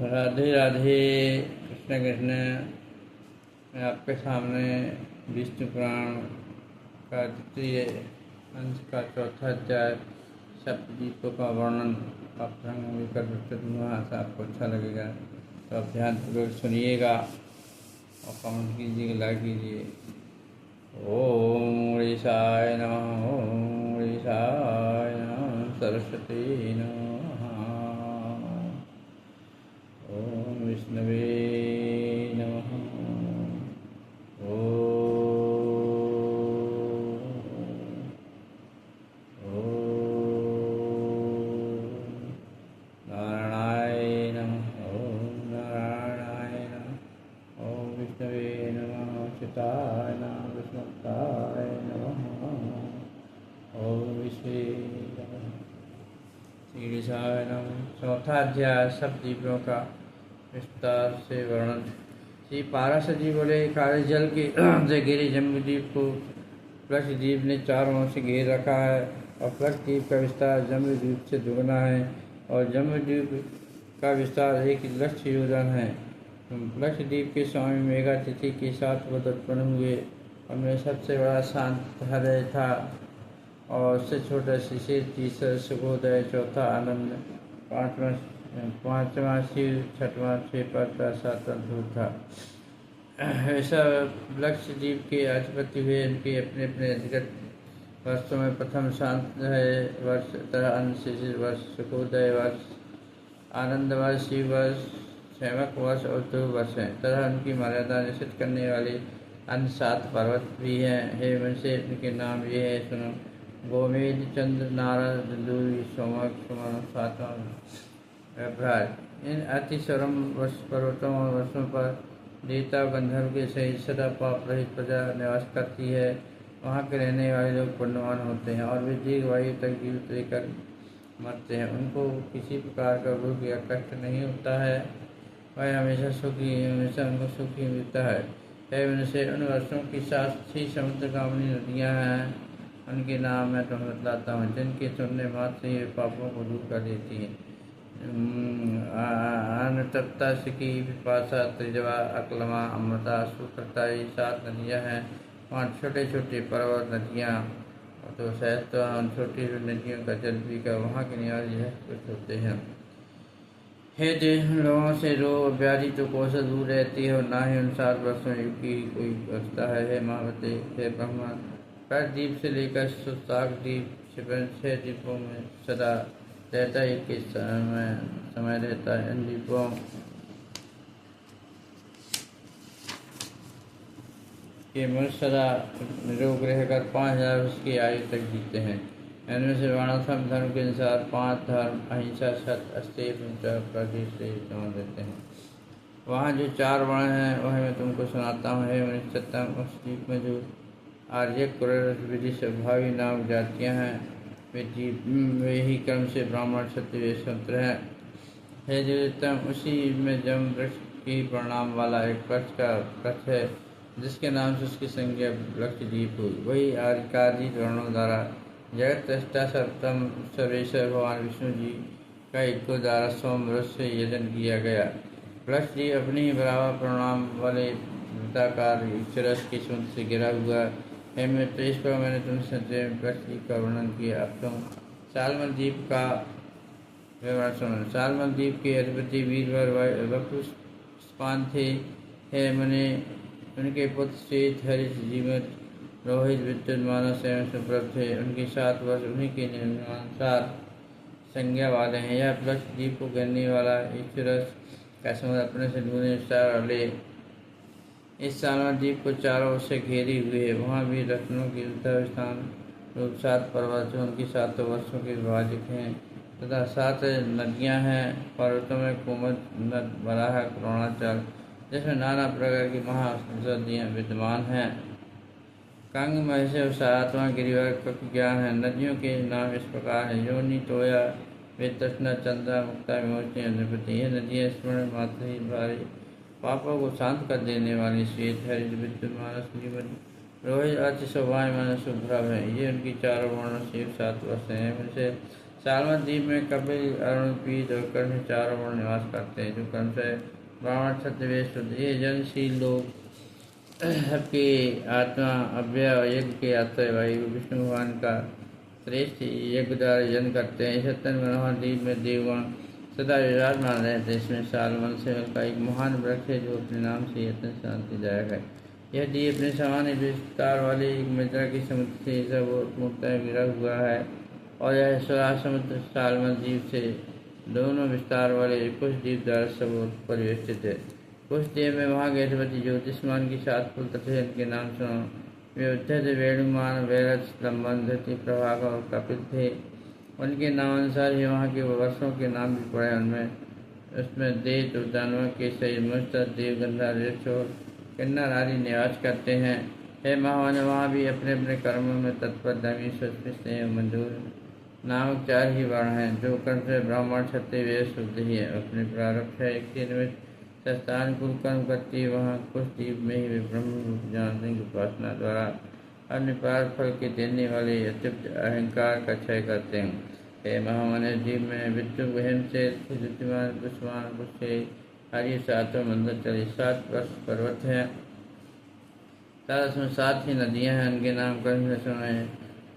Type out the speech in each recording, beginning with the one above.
राधे राधे। कृष्ण कृष्ण। मैं आपके सामने विष्णु पुराण का द्वितीय अंश का चौथा अध्याय सप्तद्वीपों का वर्णन पाठ्यांग लेकर दूँगा। आशा आपको अच्छा लगेगा, तो आप ध्यानपूर्वक सुनिएगा और कमेंट कीजिएगा, लाइक कीजिए। ओम ऋषाय नमः, ओम ऋषाय नमः, सरस्वती नमः, ओम विष्णवे नमः, नारायणाय नमः, ओम नारायणाय नमः, ओम विष्णवे नमः, चिताय नमः, विष्णुताय नमः, ओम विश्वे नमः, श्री ऋषाय नमः। चौथा अध्याय सप्तद्वीपों का विस्तार से वर्णन। श्री पारस जी बोले, काले जल के से घिरे जम्बूद्वीप को प्लक्षद्वीप ने चारों ओर से घेर रखा है, और प्लक्षद्वीप का विस्तार जम्बूद्वीप से दुगना है, और जम्बूद्वीप का विस्तार 1 लक्ष योजन है। प्लक्षद्वीप के स्वामी मेघातिथि के साथ वो उत्पन्न हुए। उनमें सबसे बड़ा शांत हृदय था, और उससे छोटा शिशिर, तीसरा सुखोदय, चौथा आनंद, पाँचवा शिव, छठवां श्वेपत्र, सातवां ध्रुव था। ऐसा लक्षद्वीप के अधिपति हुए। उनके अपने अपने अधिगत वर्षों में प्रथम शांत है वर्ष, तरह अन्य शिशिर वर्ष, सुखोदय वर्ष, आनंद वर्ष, शिव वर्ष, क्षैमक वर्ष और ध्रुव वर्ष हैं। तरह उनकी मर्यादा निश्चित करने वाले अन्य 7 पर्वत भी हैं। हे वंशे, इनके नाम ये है, सुनो। गोमेद, चंद्र, नारद, दूरी, सोमक, सुमन, सातवां भ्राज। इन अति सरम पर्वतों और वर्षों पर देवता गंधर्व के सहित सदा पाप रहित प्रजा निवास करती है। वहाँ के रहने वाले लोग पुण्यवान होते हैं, और वे दीर्घायु तक जीवित रहकर मरते हैं। उनको किसी प्रकार का भूख या कष्ट नहीं होता है। वह हमेशा उनको सुख ही मिलता है। उनसे उन वर्षों की 7 समुद्रगामिनी नदियाँ हैं। उनके नाम मैं तुम्हें बतलाता हूँ, जिनके सुनने मात्र ही पापों को दूर कर देती हैं। अनतप्ता, सिकी, पिपासा, त्रिजवा, अक्लमा, अमृता, सुकृता, ये 7 नदियाँ हैं। वहाँ छोटे छोटे पर्वत नदियाँ तो सहजता, उन छोटी नदियों का जल पीकर वहाँ के निवासी कुछ होते हैं। हे देव, लोगों से रोग व्याधि तो कोस दूर रहती है, और ना ही उन 7 वर्षों युग की कोई व्यवस्था है। हे महावते, हे ब्रह्मा, द्वीप से लेकर सुस्ताक द्वीप 6 द्वीपों में सदा रहता एक ही समय रहता है। इन द्वीपों के मनुष्य सदा निरोग रहकर 5000 वर्ष की आयु तक जीते हैं। इनमें से वर्णाश्रम धर्म के अनुसार 5 धर्म, अहिंसा, सत्य, अस्तेय प्रदेश से संबंध देते हैं। वहाँ जो 4 वर्ण हैं वह मैं तुमको सुनाता हूँ। है मनुष्यतम, उस द्वीप में जो आर्य, कुरर, विधि, स्वभावी नाम जातियाँ हैं, वे ही क्रम से ब्राह्मण, क्षत्रिय, शूद्र हैं। है जीवितम, उसी में जम वृक्ष की परिणाम वाला एक वृक्ष है, जिसके नाम से उसकी संज्ञा लक्षद्वीप हुई। वही आर्यकादि वर्णों द्वारा जगत दृष्टा सर्वेश्वर भगवान विष्णु जी का एक द्वारा सोमवृक्ष से यजन किया गया। लक्षद्वीप अपनी ही बराबर परिणाम वाले वृत्ताकार ईश्वरस की सुंद से घिरा हुआ है। मित्र, इस पर मैंने तुमसे संचय में लक्षद्वीप का वर्णन किया। अब तुम सालमन द्वीप का विवरण सुनो। सालमन द्वीप के अधिपति वीरवर वपुष्पान थे। है मने उनके पुत्र श्वेत, हरित, जीवत, रोहित, विद्युत, मानस एवं सुप्रभ थे। उनके 7 वर्ष उन्हीं के नियमानुसार संज्ञा वाले हैं। यह लक्षद्वीप को घेरने वाला ईश्वरस का समुद्र अपने से दूसरे विस्तार वाले इस सालमन द्वीप को चारों ओर से घेरे हुए है। वहाँ भी रत्नों की उद्धव स्थान रूप 7 पर्वत उनकी 7 वर्षों के विभाजित हैं, तथा 7 नदियाँ हैं। पर्वतों में कुमुद, नद, बराह, द्रोणाचल, जिसमें नाना प्रकार की महानदियाँ विद्यमान हैं। कंग, महेश और 7वां गिरिवर ज्ञान है। नदियों के नाम इस प्रकार हैं: योनि, तोया, वेतृष्णा, चंद्रा, मुक्ता, विमोचनी, नृपति। ये नदियाँ स्मरण मात्र ही भारी पापों को शांत कर देने वाली श्वेत, हरित, विद्युत, मानस, जीवन, रोहित, अति शोभायमान, शुभ्रभ है। ये उनकी 4 वर्णों से 7 वर्ष हैं। उनसे सालमन द्वीप में कपिल, अरुण, पीत और कर्ण चारों वर्ण निवास करते हैं, जो कर्म से ब्राह्मण, क्षत्रिय, शूद्र ये जनशील लोग सबकी आत्मा अव्यय और यज्ञ के आश्रय वायु विष्णु भगवान का श्रेष्ठ यज्ञ द्वारा यजन करते हैं। सत्यन मनोहर द्वीप में देवगण सदा विराजमान रहते हैं। इसमें सालमन से का एक महान वृक्ष है, जो अपने नाम से अत्यंत शांतिदायक है। यह द्वीप अपने सामान्य विस्तार वाले एक मुद्रा की समुद्र से सब मुक्ता गिरा हुआ है, और यह स्वराज समुद्र सालमन द्वीप से दोनों विस्तार वाले कुछ द्वीप द्वारा सब परिवेष्टित है। कुछ द्वीप में वहाँ के अधिपति ज्योतिषमान की 7 पुत्र थे, इनके नाम सुनो। वे उद्धत, वेणुमान, वैरस, लंबन, धृति, प्रभाग और कपिल थे। उनके नामानुसार ही वहाँ के वर्षों के नाम भी पड़े। उसमें देव, दानव, केसरी, मुस्तर, देव, गंधा, वृक्ष और किन्नर आदि निवास करते हैं। हे महावन, वहाँ भी अपने अपने कर्मों में तत्पर धर्मी, सुस्पष्ट एवं मंजूर नामक 4 ही वर्ण हैं, जो कर्म से ब्राह्मण, क्षत्रिय, वैश्य, शूद्र ही है। अपने प्रारब्ध है एक निमित्त शस्त्रानुकूल कर्म करती है। वहाँ कुछ द्वीप में ही वे ब्रह्म रूप जानते हैं, उपासना द्वारा अन्य पार फल के देने वाले अतिप्त अहंकार का क्षय करते हैं। हे महामने, द्वीप में विद्युत गहन से द्युतिमान, पुष्मान, पुष्य आदि 7 मंदिर चले। 7 वर्ष पर्वत है, तथा उसमें 7 ही नदियाँ हैं। उनके नाम कर्म सुने।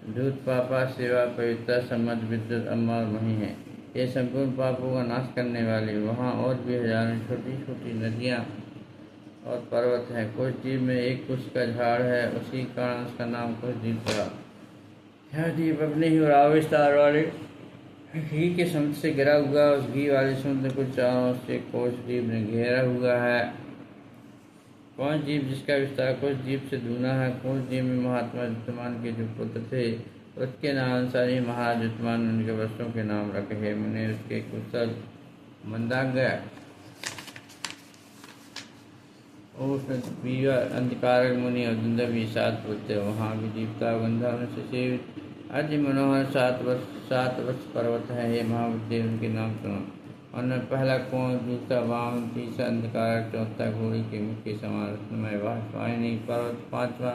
धूत, पापा, सेवा, पवित्रता, समझ, विद्युत, अम्मा और मही है। ये संपूर्ण पापों का नाश करने वाली। वहाँ और भी हजारों छोटी छोटी नदियाँ और पर्वत हैं। कुछ द्वीप में एक कुश का झाड़ है, उसी कारण उसका नाम कुश द्वीप पड़ा। यह द्वीप अपने ही बराबर विस्तार वाले घी के समुद्र से घिरा हुआ, उस घी वाले समुद्र को चारों से कोश द्वीप ने घेरा हुआ है। कौन द्वीप जिसका विस्तार कुछ द्वीप से दूना है। कुछ द्वीप में महात्मा युद्धमान के जो पुत्र थे, उसके नाम अनुसार ही महाराज युद्धमान उनके वर्षों के नाम रखे हैं। मुने उसके कुशल, मंदांग और अंधकार मुनि और दुंदवी 7 पुत्र। वहाँ भी दीपता गंधा से सेवित अति मनोहर 7 वर्ष पर्वत है। हे महाबुद्धि, उनके नाम सुनो। उनमें पहला कौन, दूसरा वाम, तीसरा अंधकार, चौथा घोड़ी के मुख के समान रत्नमय वाहिनी पर्वत, 5वां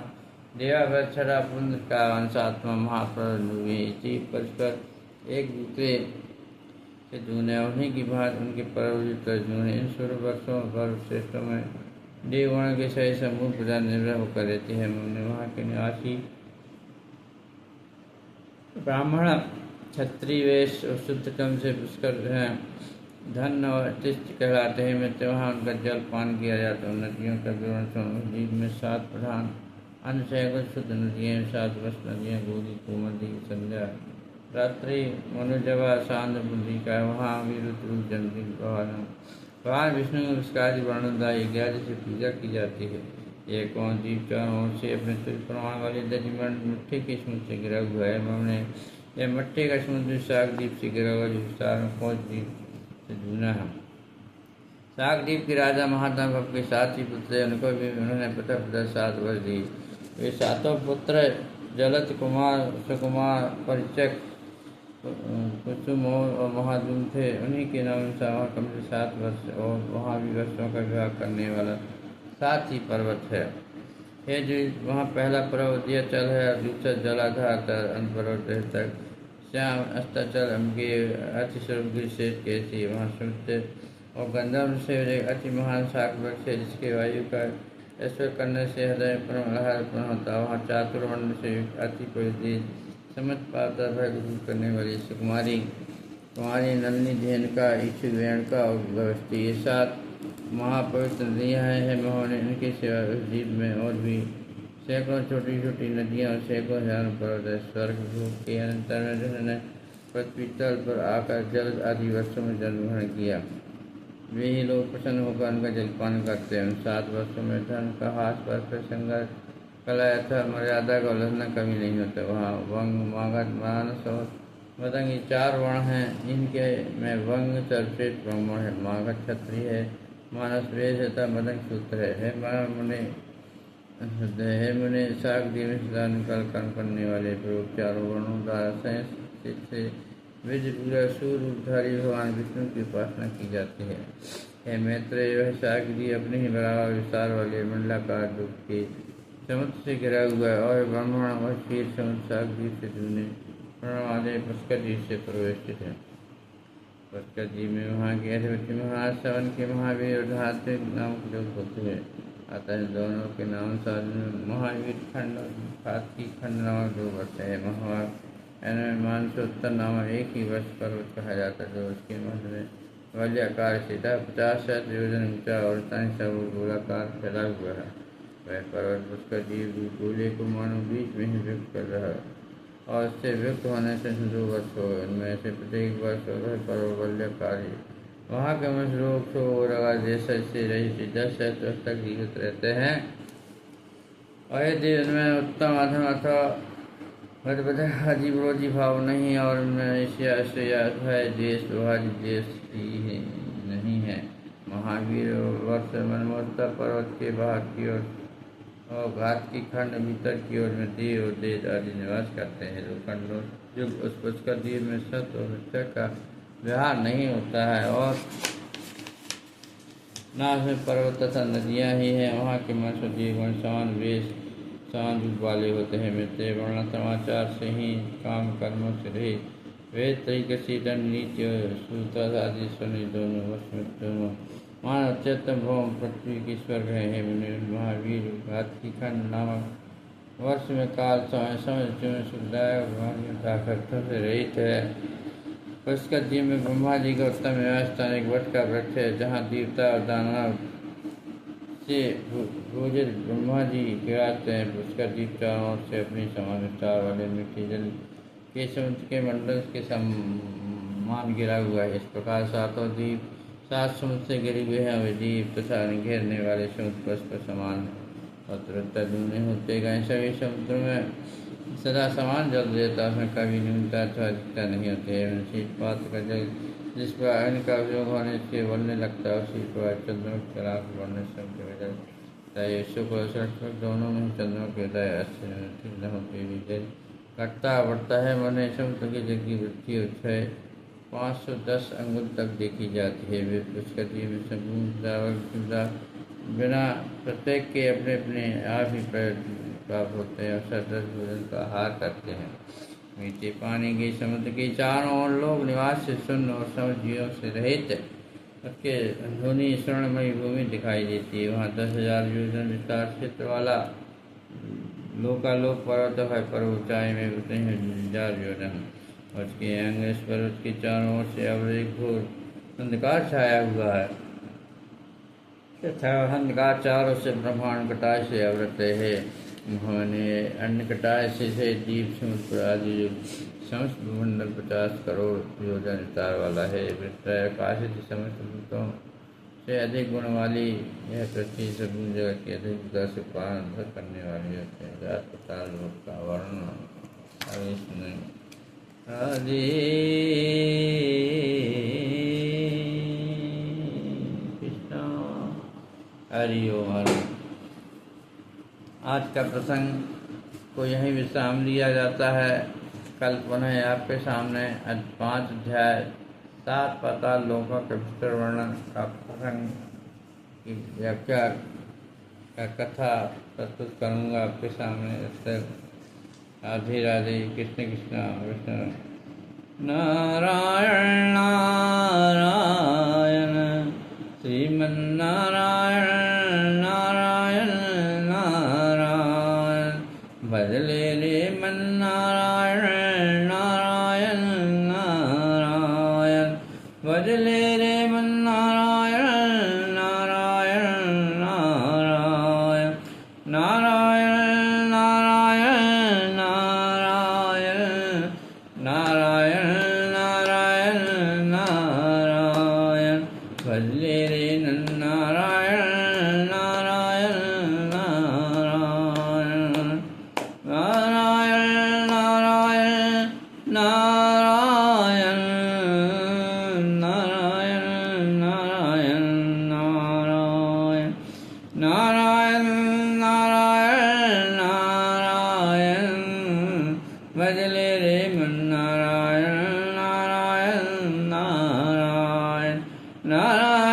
देवाव्रत, 6वां पुंज का, 7वां महापर्वत। इसी परस्पर एक दूसरे से दूने उन्हीं की भांति उनके पर्वत जूने। इन 16 वर्षों पर श्रेष्ठों में देवगण के सही समूह प्रधान निर्भर होकर रहते हैं। वहाँ के निवासी ब्राह्मण, क्षत्रिय, वैश्य और शुद्ध क्रम से पुष्कर हैं, धन और अतिष्ठ कहलाते हैं। मित्र, वहाँ उनका जल पान किया जाता है। नदियों का विवरण सुनो। द्वीप में 7 प्रधान अन्य सैकड़ों शुद्ध नदियाँ, 7 वस्त नदियाँ, गोदी, कोमदी, संध्या, रात्रि, मनुजवा, शांत बुद्धि का। वहाँ भी रुद्र जंती भगवान विष्णु उसका वर्णनदायी 11 से पूजा की जाती है। ये कौन द्वीप चारों ओर से अपने प्रमाण वाले दधिमंड मिट्टी के समुद्र से घिरा हुआ है। उन्होंने यह मिट्टी का समुद्र साग द्वीप से घिरा हुआ, जो विस्तार में 5 द्वीप से जूना है। साग द्वीप के राजा महात्मा के 7 ही पुत्र हैं। उनको भी उन्होंने पता 7 वर्ष दी। वे 7 पुत्र जलत कुमार, सुकुमार, परिचक, कुसुम और महाधूम थे। उन्हीं के नाम अनुसार वहाँ कम से 7 वर्ष और वहाँ भी वर्षों का विवाह करने वाला 7 ही पर्वत है। ये जो वहाँ पहला पर्वत यह चल है, दूसरा जलाधार अंत पर्वत तक, श्याम अस्ताचल अम्बे अतिस्वरूप गिरिशेष कैसी। वहाँ सूर्य और गंधर्व से एक अति महान शाक वृक्ष है, जिसके वायु का ऐश्वर्य करने से हृदय पर आहार उत्पन्न होता है। वहाँ चातुर्वर्ण से अति पवित्र समझ पाता है दूर करने वाली सुकुमारी, कुमारी, नलनी, धेनुका, इच्छु, वेणुका और व्यवस्थी, ये 7 महापवित्र नदियाँ हैं। उन्होंने इनके सिवा उस द्वीप में और भी सैकड़ों छोटी छोटी नदियाँ और सैकड़ों हजारों पर्वत है। स्वर्ग भूख के अनंतर में जिन्होंने पृथ्वी तल पर आकर जल आदि वर्षों में जल ग्रहण किया, वे ही लोग प्रसन्न होकर उनका जलपान करते हैं। उन 7 वर्षों में धन का हास पर संघर्ष, कला यथा मर्यादा का उल्लंघन कभी नहीं होता। वहाँ वंग, मागध, मानस और मदंग, ये 4 वर्ण हैं। इनके में वंग सर्वश्रेष्ठ ब्राह्मण है, मागध क्षत्रिय है, मानस वैश्य तथा मदंग शूद्र है। हे मुने, शाक द्वीप से निकल कर्म करने वाले प्रयोग 4 वर्णों द्वारा संस्कृत से विधि पूरा सूर्यधारी भगवान विष्णु की उपासना की जाती है। हे मैत्रेय, वह शाक द्वीप अपने ही बराबर विस्तार वाले मंडलाकार रूप के समुद्र से घिरा हुआ है, और ब्राह्मण और क्षीर समुद्र शाक द्वीप से दूने प्रणवादे पुष्कर जी से प्रवेशित है। पुष्कर जी में वहाँ के अधिपति महासवन के महावीर और धात्विक नामक लोग होते हैं। अतः दोनों के नाम साथ में महावीर खंड और धात्की खंड नामक दो वर्ष है। इनमें मानसोत्तर नामक एक ही वर्ष पर्वत कहा जाता है, जो उसके मध्य में वलयाकार सीधा 50 योजन ऊंचा और 43 गोलाकार फैला हुआ है। वह पर्वत पुष्कर जी गोले को मानो बीच में ही व्यक्त कर रहा है और इससे व्यक्त होने से 2 वर्ष हो। इनमें से प्रत्येक वर्ष वह पर्व वलयाकार है। वहाँ के मनुष्य रोग शोक लगा जैसे से रहित 10 वर्ष तक जीवित रहते हैं। और यदि इनमें उत्तम अधम अथवा आदि विरोधी भाव नहीं और इनमें ईर्ष्या है देश विभाजी देश ही नहीं है। महावीर वर्ष मनमोत्तर पर्वत के बाहर की ओर और घात की खंड भीतर की ओर में देव और देश आदि निवास करते हैं। जो खंडों युग उस पुष्कर द्वीप में सत्य और मिथ्या का व्यवहार नहीं होता है और ना उसमें पर्वत तथा नदियाँ ही हैं। वहाँ के मनुष्य जीवन समान वेश समान रूप वाले होते हैं। मित्र वर्ण समाचार से ही काम कर्मों से रहे वेद तरीके से दंड नीति और सूता आदि सुनी दोनों वश में दोनों मानव चेतन भौम पृथ्वी की स्वर्ग है। महावीर घात की खंड नामक वर्ष में काल समय समय सुखदायक से रहित है। पुष्कर जी में ब्रह्मा जी का उत्तम व्यवस्था एक वट का वृक्ष है, जहाँ देवता और दानव से भोजित ब्रह्मा जी गिराते हैं। पुष्कर जी चारों ओर से अपनी समान विस्तार वाले मिट्टी जल के समुद्र के मंडल के समान घिरा हुआ है। इस प्रकार 7 द्वीप 7 समुद्र से घिरे हुए हैं। वे द्वीप तथा घेरने वाले समुद्र परस्पर समान और तुरंत दूने होते गए। सभी समुद्र में सदा समान जल देता, उसमें कभी न्यूनता अथवा अधिकता नहीं होती है। शीतपात का जल जिस पर अन्न का उपयोग होने से बढ़ने लगता है, उसी पर चंद्रमुख तलाक बढ़ने से शुक्र दोनों में चंद्रमुख के उदय घटता बढ़ता है। मने समुद्र की जल की वृद्धि 510 अंगुल तक देखी जाती है। वे पुष्कर जी में संपूर्ण बिना प्रत्येक के अपने अपने आप ही प्राप्त होते हैं और सदृश भोजन का आहार करते हैं। मीठे पानी के समुद्र के चारों ओर लोग निवास से शून्य और समुद्रियों से रहित उसके धुनी स्वर्णमयी भूमि दिखाई देती है। वहाँ 10,000 योजन विस्तार क्षेत्र वाला लोकालोक पर्वत है। पर ऊंचाई में उतने 1000 योजन। उसके अंग इस पर्वत के चारों ओर से अब एक घोर अंधकार छाया हुआ है तथा अंधकार चारों से ब्रह्मांड कटाय से आवृत है। उन्होंने अन्य कटाय से दीप समुद्र आदि समस्त भूमंडल 50 करोड़ योजन विस्तार वाला है। आकाशित समस्त भूतों से अधिक गुण वाली यह पृथ्वी सभी जगह की अधिकता से पालन करने वाली होती है। जात पताल लोक का वर्णन आदि कृष्ण हरि ओम। आज का प्रसंग को यहीं विश्राम लिया जाता है। कल पुनः आपके सामने 5 अध्याय 7 पाताल लोकों के विस्तार वर्णन का प्रसंग की व्याख्या का कथा प्रस्तुत करूँगा आपके सामने। राधे राधे, कृष्ण कृष्ण कृष्ण नारायण नारायण श्रीमन्नारायण नारायण नारायण बदले रे मन नारायण नारायण नारायण बदले रे मन नारायण नारायण नारायण नारायण नारायण नारायण नारायण नारायण नारायण बदले रे नारायण नारायण नारायण नारायण नारायण नारायण नारायण नारायण नारायण नारायण नारायण नारायण बदले रे मन नारायण नारायण नारायण नारायण